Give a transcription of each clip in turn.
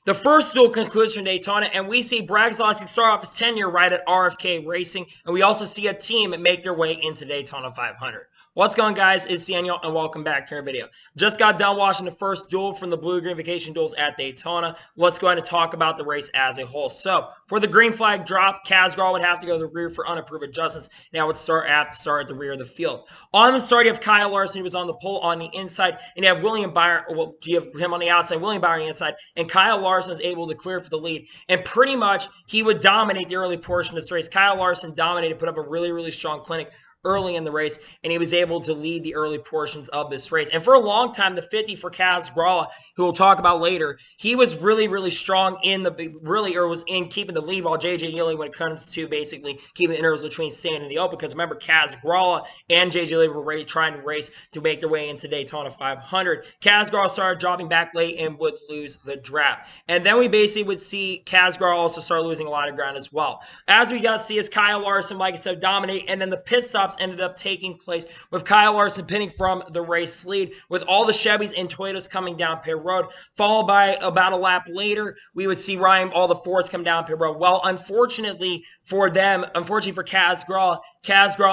The first duel concludes from Daytona, and we see Brad Keselowski start off his tenure right at RFK Racing, and we also see a team make their way into Daytona 500. What's going on, guys? It's Daniel, and welcome back to our video. Just got done watching the first duel from the Blue Green Vacation Duels at Daytona. Let's go ahead and talk about the race as a whole. So, for the green flag drop, Keselowski would have to go to the rear for unapproved adjustments. Now would have to start at the rear of the field. On the start, you have Kyle Larson, who was on the pole on the inside, and you have William Byron. Well, you have him on the outside, William Byron on the inside, and Kyle Larson was able to clear for the lead. And pretty much, he would dominate the early portion of this race. Kyle Larson dominated, put up a really, really strong clinic early in the race, and he was able to lead the early portions of this race. And for a long time, the 50 for Keselowski, who we'll talk about later, he was really, really strong in was in keeping the lead, while JJ Yeley, when it comes to basically keeping the intervals between staying in the open. Because remember, Keselowski and JJ Yeley were trying to race to make their way into Daytona 500. Keselowski started dropping back late and would lose the draft. And then we basically would see Keselowski also start losing a lot of ground as well. As we got to see, as Kyle Larson, like I said, dominate, and then the pit stops ended up taking place with Kyle Larson pinning from the race lead, with all the Chevys and Toyotas coming down pit road, followed by about a lap later, we would see all the Fords come down pit road. Well, unfortunately for Keselowski,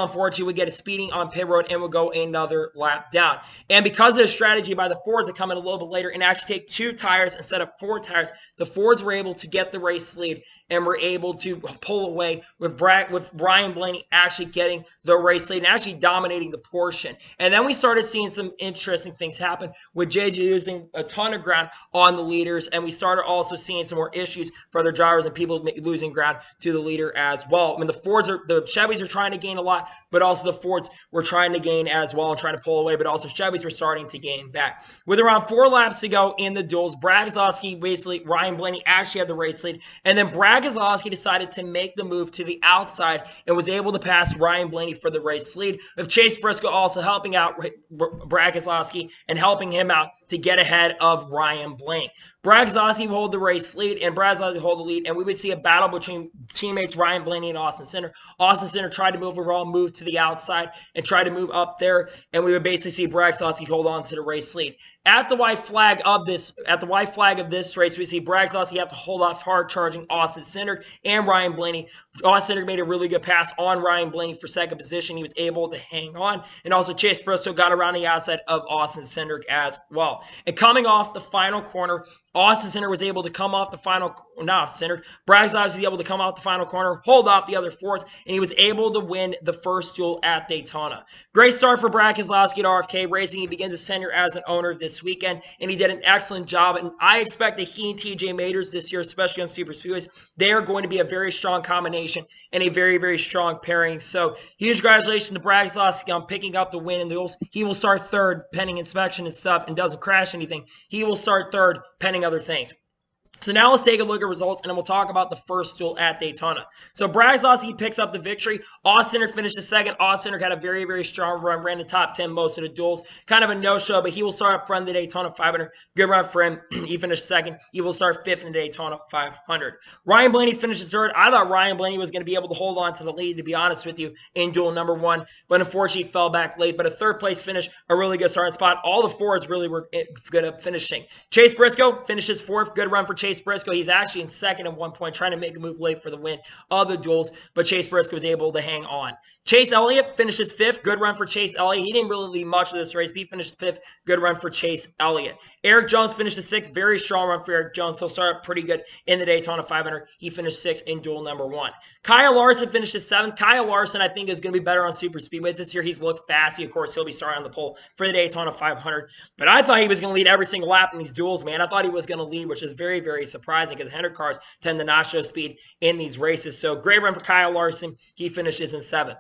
unfortunately would get a speeding on pit road and would go another lap down. And because of the strategy by the Fords that come in a little bit later and actually take 2 tires instead of 4 tires, the Fords were able to get the race lead and were able to pull away with Brian Blaney actually getting the race lead and actually dominating the portion. And then we started seeing some interesting things happen with JJ losing a ton of ground on the leaders, and we started also seeing some more issues for other drivers and people losing ground to the leader as well. I mean, the Chevys are trying to gain a lot, but also the Fords were trying to gain as well and trying to pull away, but also Chevys were starting to gain back. With around 4 laps to go in the duels, Brad Keselowski, basically Ryan Blaney actually had the race lead, and then Brad Keselowski decided to make the move to the outside and was able to pass Ryan Blaney for the race lead, with Chase Briscoe also helping out Brad Keselowski and helping him out to get ahead of Ryan Blaney. Brad Keselowski would hold the race lead, and Brad Keselowski would hold the lead, and we would see a battle between teammates Ryan Blaney and Austin Cindric. Austin Cindric tried to move to the outside and try to move up there, and we would basically see Brad Keselowski hold on to the race lead. At the white flag of this race, we see Brad Keselowski have to hold off hard charging Austin Cindric and Ryan Blaney. Austin Cindric made a really good pass on Ryan Blaney for second position. He was able to hang on, and also Chase Briscoe got around the outside of Austin Cindric as well. And coming off the final corner, Austin Cindric was able to come off the final, Brad Keselowski was able to come off the final corner, hold off the other Fords, and he was able to win the first duel at Daytona. Great start for Brad Keselowski at RFK Racing. He begins his tenure as an owner this weekend, and he did an excellent job. And I expect that he and TJ Maters this year, especially on super speedways, they are going to be a very strong combination and a very, very strong pairing. So huge congratulations to Brad Keselowski on picking up the win in the duels. He will start third pending inspection and stuff and doesn't crash anything. He will start third pending other things. So now let's take a look at results, and then we'll talk about the first duel at Daytona. So Brad Keselowski picks up the victory. Austin Cindric finished the second. Austin Cindric had a very, very strong run, ran the top 10 most of the duels. Kind of a no-show, but he will start up front in the Daytona 500. Good run for him. He finished second. He will start 5th in the Daytona 500. Ryan Blaney finishes 3rd. I thought Ryan Blaney was going to be able to hold on to the lead, to be honest with you, in duel number 1, but unfortunately he fell back late. But a 3rd place finish, a really good starting spot. All the Fords really were good at finishing. Chase Briscoe finishes 4th. Good run for Chase Briscoe. He's actually in second at one point, trying to make a move late for the win of the duels, but Chase Briscoe was able to hang on. Chase Elliott finishes 5th. Good run for Chase Elliott. He didn't really lead much of this race, but he finished 5th. Good run for Chase Elliott. Eric Jones finished the 6th. Very strong run for Eric Jones. He'll start pretty good in the Daytona 500. He finished 6th in duel number 1. Kyle Larson finished 7th. Kyle Larson, I think, is going to be better on super speedways this year. He's looked fast. Of course, he'll be starting on the pole for the Daytona 500, but I thought he was going to lead every single lap in these duels, man. I thought he was going to lead, which is very, very surprising because Hendrick cars tend to not show speed in these races. So great run for Kyle Larson. He finishes in 7th.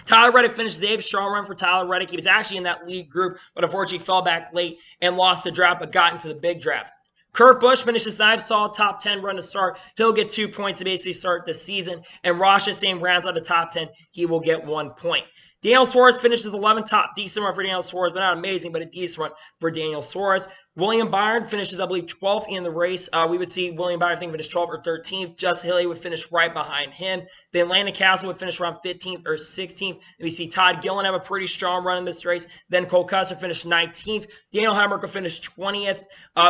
Tyler Reddick finishes 8th. Strong run for Tyler Reddick. He was actually in that lead group, but unfortunately fell back late and lost the draft, but got into the big draft. Kurt Busch finishes 9th, solid top 10 run to start. He'll get 2 points to basically start the season. And Ross Chastain rounds out the top 10. He will get 1 point. Daniel Suarez finishes 11th, top decent run for Daniel Suarez, but not amazing, but a decent run for Daniel Suarez. William Byron finishes, I believe, 12th in the race. We would see William Byron, I think, finish 12th or 13th. Justin Haley would finish right behind him. Then Landon Castle would finish around 15th or 16th. We see Todd Gillen have a pretty strong run in this race. Then Cole Custer finished 19th. Daniel Hemrick would finish 20th.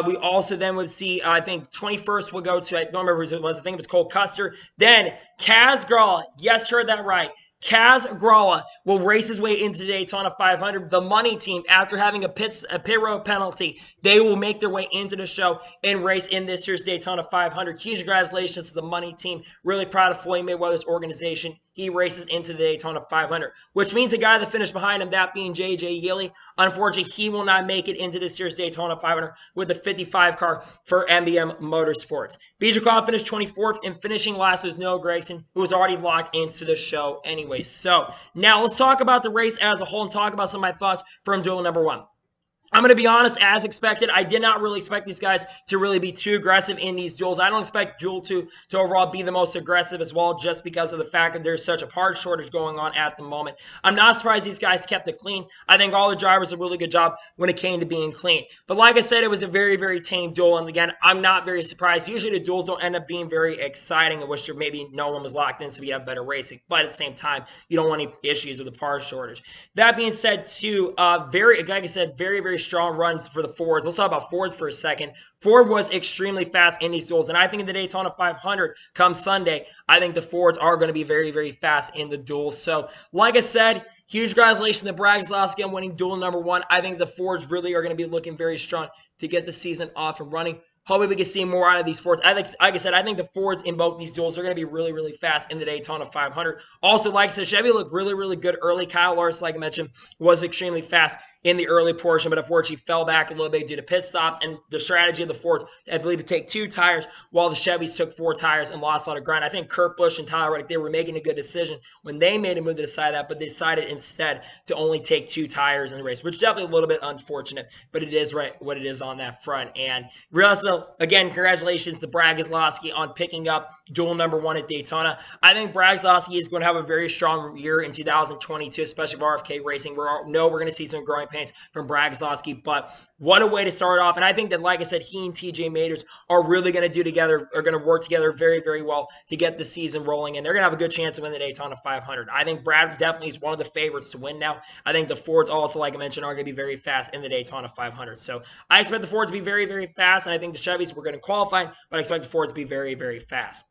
We also then would see, I think, 21st will go to, I don't remember who it was. I think it was Cole Custer. Then Kaz Grala. Yes, heard that right. Kaz Grala will race his way into the Daytona 500. The money team, after having a pit road penalty, they will make their way into the show and race in this year's Daytona 500. Huge congratulations to the money team. Really proud of Floyd Mayweather's organization. He races into the Daytona 500, which means the guy that finished behind him, that being J.J. Yeley, unfortunately, he will not make it into this year's Daytona 500 with the 55 car for MBM Motorsports. BJ Call finished 24th, and finishing last was Noah Gragson, who was already locked into the show anyway. So now let's talk about the race as a whole and talk about some of my thoughts from duel number 1. I'm going to be honest, as expected, I did not really expect these guys to really be too aggressive in these duels. I don't expect Duel 2 to overall be the most aggressive as well, just because of the fact that there's such a part shortage going on at the moment. I'm not surprised these guys kept it clean. I think all the drivers did a really good job when it came to being clean. But like I said, it was a very, very tame duel. And again, I'm not very surprised. Usually the duels don't end up being very exciting. I wish there maybe no one was locked in so we have better racing. But at the same time, you don't want any issues with the part shortage. That being said, too, like I said, very, very strong runs for the Fords. Let's talk about Fords for a second. Ford was extremely fast in these duels, and I think in the Daytona 500 come Sunday, I think the Fords are going to be very, very fast in the duels. So, like I said, huge congratulations to Keselowski on winning duel number 1. I think the Fords really are going to be looking very strong to get the season off and running. Hopefully we can see more out of these Fords. Like I said, I think the Fords in both these duels are going to be really, really fast in the Daytona 500. Also, like I said, Chevy looked really, really good early. Kyle Larson, like I mentioned, was extremely fast in the early portion, but unfortunately fell back a little bit due to pit stops and the strategy of the Fords, I believe, to take 2 tires while the Chevys took 4 tires and lost a lot of ground. I think Kurt Busch and Tyler Reddick, they were making a good decision when they made a move to decide that, but they decided instead to only take 2 tires in the race, which is definitely a little bit unfortunate, but it is right what it is on that front. And also, again, congratulations to Keselowski on picking up duel number 1 at Daytona. I think Keselowski is going to have a very strong year in 2022, especially for RFK Racing. We know we're going to see some growing pains from Keselowski, but what a way to start off. And I think that, like I said, he and TJ Maters are really going to work together very, very well to get the season rolling, and they're going to have a good chance to win the Daytona 500. I think Brad definitely is one of the favorites to win now. I think the Fords also, like I mentioned, are going to be very fast in the Daytona 500. So I expect the Fords to be very, very fast, and I think the Chevys were going to qualify, but I expect the Fords to be very, very fast.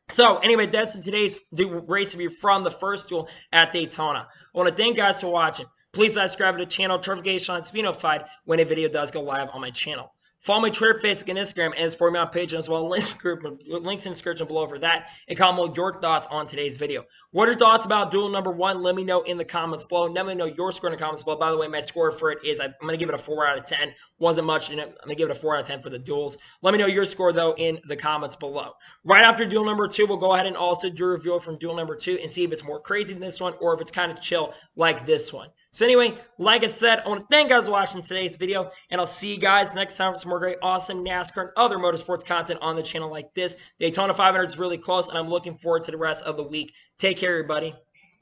So, anyway, that's today's race review from the first duel at Daytona. I want to thank you guys for watching. Please subscribe to the channel, notification on to be notified when a video does go live on my channel. Follow my Twitter, Facebook, and Instagram, and support me on Patreon as well. Links in the description below for that. And comment your thoughts on today's video. What are your thoughts about duel number 1? Let me know in the comments below. Let me know your score in the comments below. By the way, my score for it is, I'm going to give it a 4 out of 10. Wasn't much in it. I'm going to give it a 4 out of 10 for the duels. Let me know your score, though, in the comments below. Right after duel number 2, we'll go ahead and also do a review from duel number 2 and see if it's more crazy than this one or if it's kind of chill like this one. So anyway, like I said, I want to thank you guys for watching today's video, and I'll see you guys next time for some more great, awesome NASCAR and other motorsports content on the channel like this. Daytona 500 is really close, and I'm looking forward to the rest of the week. Take care, everybody.